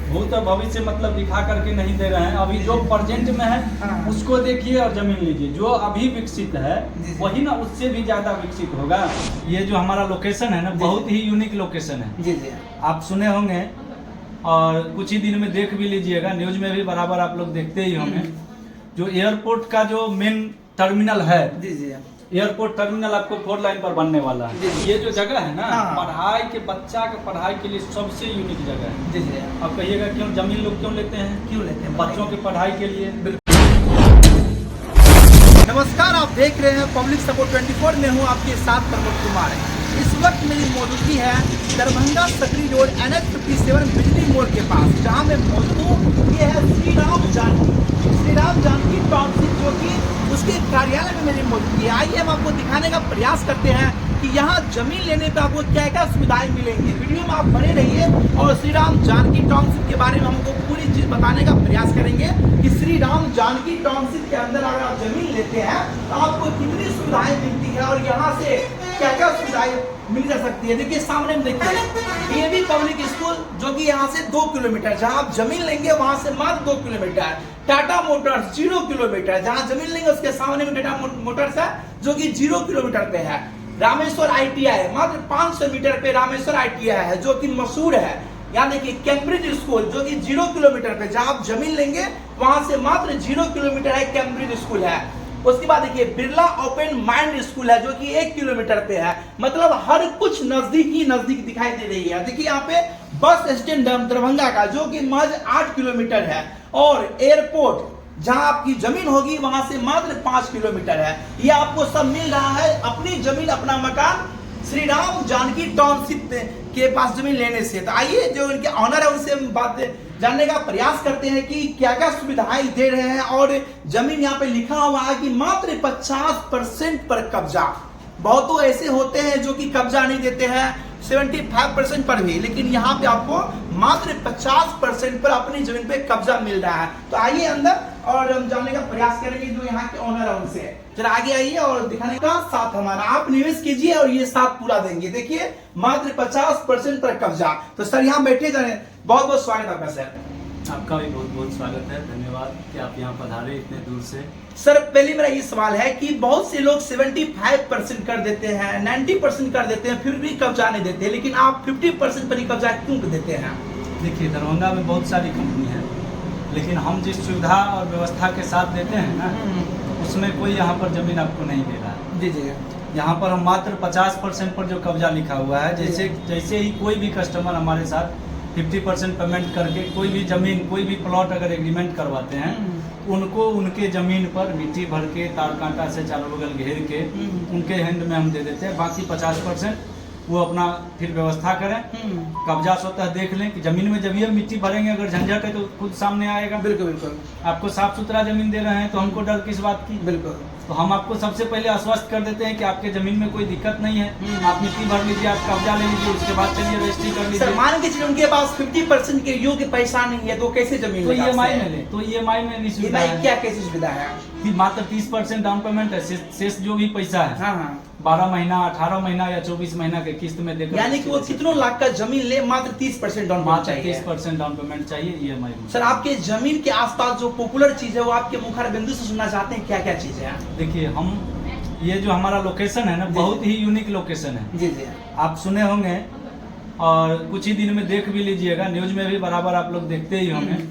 भूत और भविष्य मतलब दिखा करके नहीं दे रहे हैं। अभी जो प्रेजेंट में है उसको देखिए और जमीन लीजिए। जो अभी विकसित है वही ना उससे भी ज्यादा विकसित होगा। ये जो हमारा लोकेशन है ना बहुत ही यूनिक लोकेशन है। जी जी आप सुने होंगे और कुछ ही दिन में देख भी लीजिएगा, न्यूज में भी बराबर आप लोग देखते ही होंगे। जो एयरपोर्ट का जो मेन टर्मिनल है, जी जी एयरपोर्ट टर्मिनल आपको 4 लाइन पर बनने वाला है। ये जो जगह है ना पढ़ाई के बच्चा के पढ़ाई के लिए सबसे यूनिक जगह है। जी जी अब कहिएगा क्यों जमीन लोग क्यों लेते हैं? क्यों लेते हैं? बच्चों की पढ़ाई के लिए। नमस्कार, आप देख रहे हैं पब्लिक सपोर्ट 24 में हूँ आपके साथ प्रमोद कुमार। इस वक्त मेरी मौजूदगी है दरभंगा सकरी रोड NH57 बिजली मोड़ के पास, जहाँ मैं मौजूद हूँ। ये है श्री राम जानकी टाउनशिप, जो कि उसके कार्यालय में मेरी मौजूदगी है। आइए हम आपको दिखाने का प्रयास करते हैं कि यहाँ जमीन लेने पे आपको क्या क्या सुविधाएं मिलेंगी। वीडियो में आप बने रहिए और श्री राम जानकी टाउनशिप के बारे में हमको पूरी चीज बताने का प्रयास करेंगे कि श्री राम जानकी टाउनशिप के अंदर अगर आप जमीन लेते हैं तो आपको कितनी सुविधाएं मिलती है और यहाँ से क्या क्या सुविधाएं मिल जा सकती है। देखिए सामने में देखिए ये भी पब्लिक स्कूल, जो कि यहाँ से 2 किलोमीटर, जहाँ आप जमीन लेंगे वहां से मात्र 2 किलोमीटर। टाटा मोटर्स 0 किलोमीटर, जहाँ जमीन लेंगे उसके सामने में टाटा मोटर्स है जो कि 0 किलोमीटर पे है। रामेश्वर ITI मात्र 500 मीटर पे रामेश्वर ITI है जो कि मशहूर है। यानी कि कैम्ब्रिज स्कूल जो कि 0 किलोमीटर पे, जहाँ आप जमीन लेंगे वहां से मात्र 0 किलोमीटर है, कैम्ब्रिज स्कूल है। उसके बाद देखिए बिरला ओपन माइंड स्कूल है जो कि 1 किलोमीटर पे है। मतलब हर कुछ नजदीक ही नजदीक दिखाई दे रही है। देखिए यहाँ पे बस स्टैंड दरभंगा का जो कि महज 8 किलोमीटर है, और एयरपोर्ट जहां आपकी जमीन होगी वहां से मात्र 5 किलोमीटर है। ये आपको सब मिल रहा है अपनी जमीन अपना मकान श्री राम जानकी टाउनशिप के पास जमीन लेने से। तो आइए जो इनके ऑनर है उनसे हम बात जानने का प्रयास करते हैं कि क्या क्या सुविधाएं दे रहे हैं। और जमीन यहाँ पे लिखा हुआ है कि मात्र 50% पर कब्जा। बहुत तो ऐसे होते हैं जो कि कब्जा नहीं देते हैं 75% पर भी, लेकिन यहाँ पे आपको मात्र 50% पर अपनी जमीन पे कब्जा मिल रहा है। तो आइए अंदर और हम जानने का प्रयास करेंगे जो यहाँ के ऑनर है उनसे। जरा आगे आइए और दिखाने का साथ हमारा आप निवेश कीजिए और ये साथ पूरा देंगे। देखिए मात्र 50% पर कब्जा। तो सर यहाँ बैठे जाए, बहुत बहुत स्वागत है आपका सर। आपका भी बहुत बहुत स्वागत है, धन्यवाद कि आप यहाँ पधारे इतने दूर से। सर पहले मेरा ये सवाल है कि बहुत से लोग 75% कर देते हैं, 90% कर देते हैं, फिर भी कब्जा नहीं देते, लेकिन आप 50% पर ही कब्जा क्यों देते हैं? देखिए दरभंगा में बहुत सारी कंपनी है, लेकिन हम जिस सुविधा और व्यवस्था के साथ देते हैं ना उसमें कोई यहाँ पर जमीन आपको नहीं दे रहा है। जी जी यहाँ पर हम मात्र 50% पर जो कब्जा लिखा हुआ है, जैसे ही कोई भी कस्टमर हमारे साथ 50% पेमेंट करके कोई भी जमीन कोई भी प्लॉट अगर एग्रीमेंट करवाते हैं उनको उनके जमीन पर मिट्टी भर के तार कांटा से चारों बगल घेर के उनके हैंड में हम दे देते हैं। बाकी 50% वो अपना फिर व्यवस्था करें, कब्जा स्वतः देख लें कि जमीन में जब ये मिट्टी भरेंगे अगर झंझट है तो खुद सामने आएगा। बिल्कुल बिल्कुल। आपको साफ सुथरा जमीन दे रहे हैं तो हमको डर किस बात की? बिल्कुल। तो हम आपको सबसे पहले आश्वस्त कर देते हैं कि आपके जमीन में कोई दिक्कत नहीं है, आप मिट्टी भर लीजिए, आप कब्जा ले लीजिए, उसके बाद चलिए रजिस्ट्री कर लीजिए। मान के चलिए उनके पास 50% के योग्य पैसा नहीं है तो कैसे जमीन तो EMI में ले, तो EMI में भी सुविधा है। क्या कैसी सुविधा है? मात्र 30% डाउन पेमेंट है, शेष जो भी पैसा है 12 महीना 18 महीना या 24 महीना के किस्त में देकर, यानी कि वो कितनों लाख का जमीन ले मात्र 30% डाउन पेमेंट चाहिए। 30% डाउन पेमेंट चाहिए EMI में। सर आपके जमीन के आसपास जो पॉपुलर चीज है वो आपके मुखार बिंदु से सुनना चाहते हैं, क्या क्या चीज है? देखिए हम ये जो हमारा लोकेशन है ना बहुत ही यूनिक लोकेशन है। जी जी आप सुने होंगे और कुछ ही दिन में देख भी लीजिएगा, न्यूज में भी बराबर आप लोग देखते ही होंगे।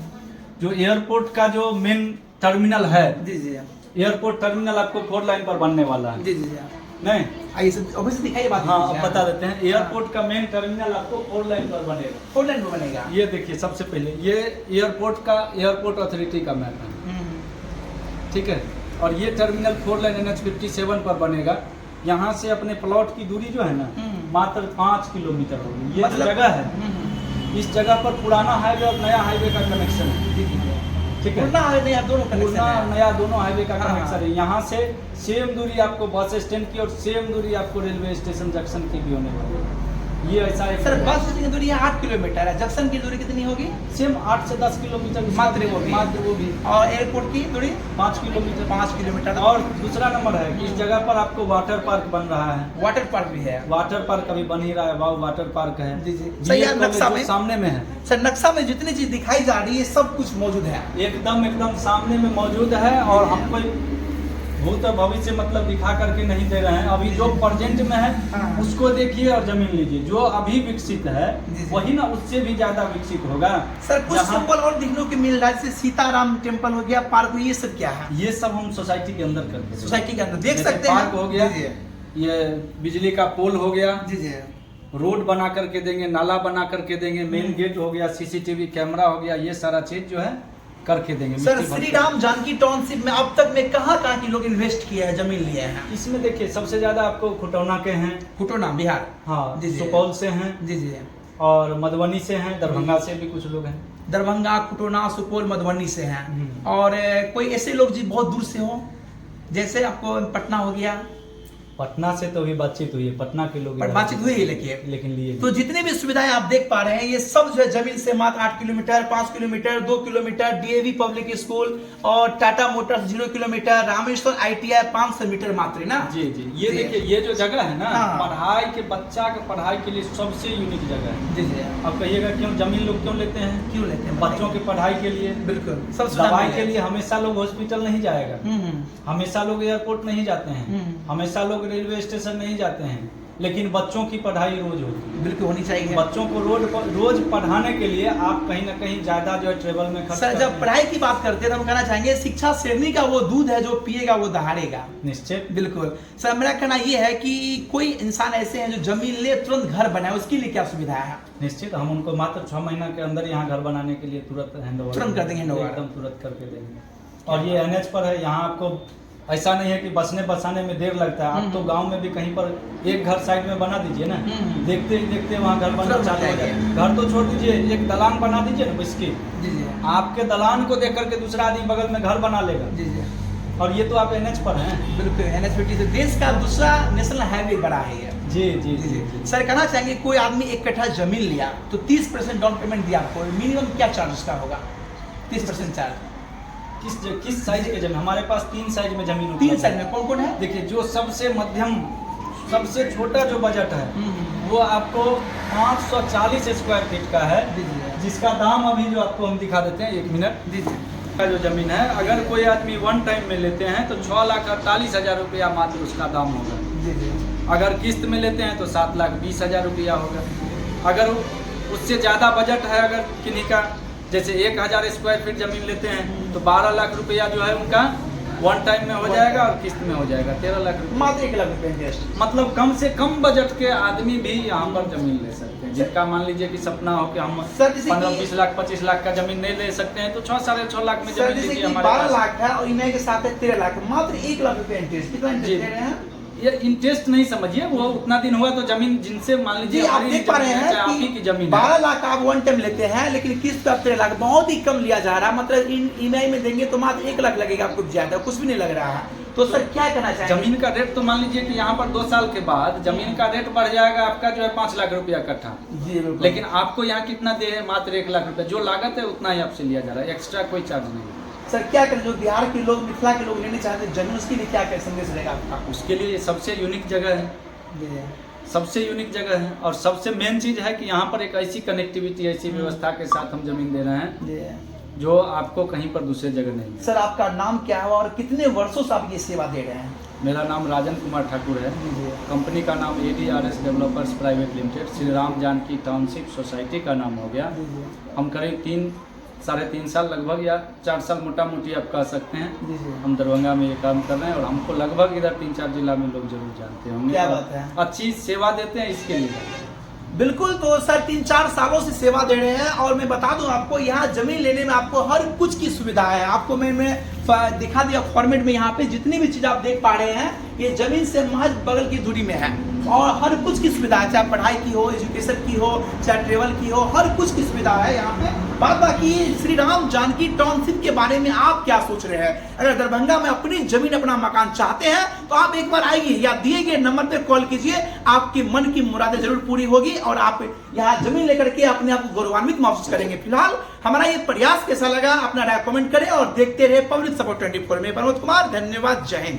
जो एयरपोर्ट का जो मेन टर्मिनल है, जी जी एयरपोर्ट टर्मिनल आपको 4 लाइन पर बनने वाला है। जी जी नहीं आइए सब ऑफिस दिखाइए बात। हाँ अब बता देते हैं। एयरपोर्ट का मेन टर्मिनल आपको 4 लाइन पर बनेगा। 4 लाइन पर बनेगा। ये देखिए सबसे पहले ये एयरपोर्ट अथॉरिटी का मैप है, ठीक है। और ये टर्मिनल 4 लाइन NH57 पर बनेगा। यहाँ से अपने प्लॉट की दूरी जो है ना मात्र 5 किलोमीटर होगी। ये जगह है, इस जगह पर पुराना हाईवे और नया हाईवे का कनेक्शन है, ठीक है। पुराना और नया दोनों कनेक्शन है। नया दोनों हाईवे का कनेक्शन है। यहाँ से सेम दूरी आपको बस स्टैंड की और सेम दूरी आपको रेलवे स्टेशन जंक्शन की भी होने वाली है। ये ऐसा एक सर बस स्टैंड की दूरी 8 किलोमीटर है, जंक्शन की दूरी कितनी होगी? सेम 8 से 10 किलोमीटर मात्र वो भी। मात्र वो भी। और एयरपोर्ट की दूरी 5 किलोमीटर। 5 किलोमीटर। और दूसरा नंबर है कि इस जगह पर आपको वाटर पार्क बन रहा है। वाटर पार्क भी है। वाटर पार्क अभी बन ही रहा है, वाव वाटर पार्क है। जी जी। सर यार नक्शा में सामने में है सर, नक्शा में जितनी चीज दिखाई जा रही है सब कुछ मौजूद है। एकदम सामने में मौजूद है। और हमको भूत और भविष्य मतलब दिखा करके नहीं दे रहे हैं, अभी जो प्रेजेंट में है हाँ। उसको देखिए और जमीन लीजिए। जो अभी विकसित है जी, जी। वही ना उससे भी ज्यादा विकसित होगा। सर कुछ जहाँ- सिंपल और देखने को मिल रहा है, जैसे सीताराम टेम्पल हो गया, पार्क हो, ये सब क्या है? ये सब हम सोसाइटी के अंदर करते हैं। सोसाइटी के अंदर देख जैसे सकते हैं। पार्क हो गया, जी ये बिजली का पोल हो गया, जी जी। रोड बना करके देंगे, नाला बना करके देंगे, मेन गेट हो गया, सीसीटीवी कैमरा हो गया, ये सारा चीज जो है करके देंगे। सर मिट्टी भर श्री के। राम जानकी टाउनशिप में अब तक में कहाँ के लोग इन्वेस्ट किए हैं, जमीन लिए हैं? इसमें देखिए सबसे ज्यादा आपको खुटौना के हैं, खुटोना बिहार। हाँ जी, जी। सुपौल से हैं, जी जी। और मधुबनी से हैं, दरभंगा से भी कुछ लोग हैं। दरभंगा, खुटोना, सुपौल, मधुबनी से हैं। हम्म। और कोई ऐसे लोग जी बहुत दूर से हो, जैसे आपको पटना हो गया, पटना से तो भी बातचीत हुई है, पटना के लोग पर बातचीत हुई है लेकिन लिए तो जितने भी सुविधाएं आप देख पा रहे हैं ये सब जो है जमीन से मात्र 8 kilometre, 5 kilometre, 2 kilometre, DAV public school और Tata motors 0 kilometre, Rameshwar ITI 500 metre मात्र ना। जी जी। ये जी। देखिए ये जो जगह है ना, हाँ। पढ़ाई के बच्चा के पढ़ाई के लिए सबसे यूनिक जगह है। जी जी। अब कहिएगा क्यों जमीन लोग क्यों लेते हैं? क्यों लेते हैं? बच्चों की पढ़ाई के लिए, बिल्कुल सब सुविधा दवाई मिल के है। लिए हमेशा लोग हॉस्पिटल नहीं जाएगा, हमेशा लोग एयरपोर्ट नहीं जाते हैं, हमेशा लोग रेलवे स्टेशन नहीं जाते हैं, लेकिन बच्चों की पढ़ाई रोज होती है। बिल्कुल होनी चाहिए। बच्चों को रोज पढ़ाने के लिए आप कहीं ना कहीं ज्यादा जो है ट्रेवल में खर्च सर करते जब हैं। पढ़ाई की बात करते हैं तो हम कहना चाहेंगे शिक्षा शेरनी का वो दूध है जो पिएगा वो दहाड़ेगा। निश्चित। बिल्कुल सर, मेरा कहना ये है कि कोई इंसान ऐसे हैं जो जमीन ले तुरंत घर बनाए, उसके लिए क्या सुविधा है? निश्चित हम उनको मात्र 6 महीना के अंदर यहाँ घर बनाने के लिए तुरंत हैंडओवर तुरंत कर देंगे handover। एकदम तुरंत करके देंगे। और ये एनएच पर है, यहाँ आपको ऐसा नहीं है कि बसने बसाने में देर लगता है। आप तो गांव में भी कहीं पर एक घर साइड में बना दीजिए ना, देखते ही देखते वहाँ घर बनना तुरंत चालू हो जाएगा। जाए। घर तो छोड़ दीजिए, एक दलान बना दीजिए ना इसकी, जी जी आपके दलान को देख करके दूसरा आदमी बगल में घर बना लेगा। जी जी। और ये तो आप एनएच पर हैं। बिल्कुल एनएचपीटी से देश का दूसरा नेशनल हाईवे बड़ा है ये। जी जी जी जी जी। सर कहना चाहेंगे कोई आदमी 1 कट्ठा जमीन लिया तो 30% डाउन पेमेंट दिया, आपको मिनिमम क्या चार्ज का होगा? 30% चार्ज किस साइज के जमीन? हमारे पास 3 साइज में जमीन 3 उपलब्ध साइज है। में कौन कौन है? देखिए जो सबसे मध्यम, सबसे छोटा जो बजट है वो आपको 540 स्क्वायर फीट का है, जी जी जिसका दाम अभी जो आपको हम दिखा देते हैं, 1 मिनट। जी जी। का जो जमीन है अगर कोई आदमी वन टाइम में लेते हैं तो 6,48,000 रुपया मात्र उसका दाम होगा। जी जी। अगर किस्त में लेते हैं तो 7,20,000 रुपया होगा। अगर उससे ज़्यादा बजट है अगर किन्हीं का, जैसे 1,000 स्क्वायर फीट जमीन लेते हैं तो 12 लाख रुपया जो है उनका वन टाइम में हो जाएगा और किस्त में हो जाएगा 13 लाख रुपया। मात्र 1 लाख रुपए इन्वेस्ट। मतलब कम से कम बजट के आदमी भी यहाँ पर जमीन ले सकते हैं, जिनका मान लीजिए कि सपना हो कि हम सर, जैसे 15-20 लाख 25 लाख का जमीन नहीं ले सकते हैं तो 6-6.5 लाख में सर जमीन जैसे लीजिए कि हमारे 12 पास। लाख है और ईएमआई के साथ है 13 लाख, मात्र 1 लाख रुपए इंटरेस्ट। कितना इंटरेस्ट जी। दे रहे हैं? ये इंटरेस्ट नहीं समझिए, वो उतना दिन हुआ तो जमीन जिनसे मान जी लीजिए आप हमारी देख पा रहे जमीन है, चाहे आप हैं ही कि की जमीन 12 है। लाख आप वन टाइम लेते हैं लेकिन किस्त का 13 लाख बहुत ही कम लिया जा रहा है। मतलब ईएमआई में देंगे तो मात्र 1 लाख लगेगा, आपको ज्यादा कुछ भी नहीं लग रहा है। तो सर क्या कहना चाहेंगे? जमीन का रेट तो मान लीजिए कि यहाँ पर 2 साल के बाद जमीन का रेट बढ़ जाएगा आपका जो है 5 लाख रुपया कट्ठा। जी बिल्कुल। लेकिन आपको यहाँ कितना दे है? मात्र 1 लाख रुपया। जो लागत है उतना ही आपसे लिया जा रहा है, एक्स्ट्रा कोई चार्ज नहीं है। सर क्या करें जो बिहार के लोग, मिथिला के लोग लेने चाहते हैं जमीन, उसके लिए क्या क्या संदेश रहेगा आपका? उसके लिए ये सबसे यूनिक जगह है, जी सबसे यूनिक जगह है। और सबसे मेन चीज है कि यहाँ पर एक ऐसी कनेक्टिविटी, ऐसी व्यवस्था के साथ हम जमीन दे रहे हैं जी। जो आपको कहीं पर दूसरी जगह नहीं है। सर आपका नाम क्या है और कितने वर्षों से आप ये सेवा दे रहे हैं? मेरा नाम राजन कुमार ठाकुर है। जी जी। कंपनी का नाम ADRS developers private limited, Shri Ram Janaki township society का नाम हो गया। जी जी। हम करीब 3-3.5 साल लगभग या 4 साल मोटा मोटी आप कह सकते हैं जी जी। हम दरभंगा में ये काम कर रहे हैं। और हमको लगभग इधर 3-4 जिला में लोग जरूर जानते होंगे। क्या बात है। अच्छी सेवा देते हैं इसके लिए। बिल्कुल। तो सर 3-4 सालों से सेवा दे रहे हैं और मैं बता दूं आपको यहाँ जमीन लेने में आपको हर कुछ की सुविधा है। आपको मैं दिखा दिया फॉर्मेट में, यहाँ पे जितनी भी चीज आप देख पा रहे हैं ये जमीन से महज बगल की दूरी में है। और हर कुछ की सुविधा है, चाहे पढ़ाई की हो, एजुकेशन की हो, चाहे ट्रेवल की हो, हर कुछ की सुविधा है यहाँ पे। बात बाकी श्री राम जानकी टाउनशिप के बारे में आप क्या सोच रहे हैं? अगर दरभंगा में अपनी जमीन, अपना मकान चाहते हैं तो आप एक बार आइए या दिए गए नंबर पे कॉल कीजिए, आपकी मन की मुरादें जरूर पूरी होगी और आप यहाँ जमीन लेकर के अपने आप को गौरवान्वित महसूस करेंगे। फिलहाल हमारा ये प्रयास कैसा लगा, अपना राय कमेंट करें और देखते रहे पब्लिक सपोर्ट 24 में। प्रमोद कुमार, धन्यवाद, जय हिंद।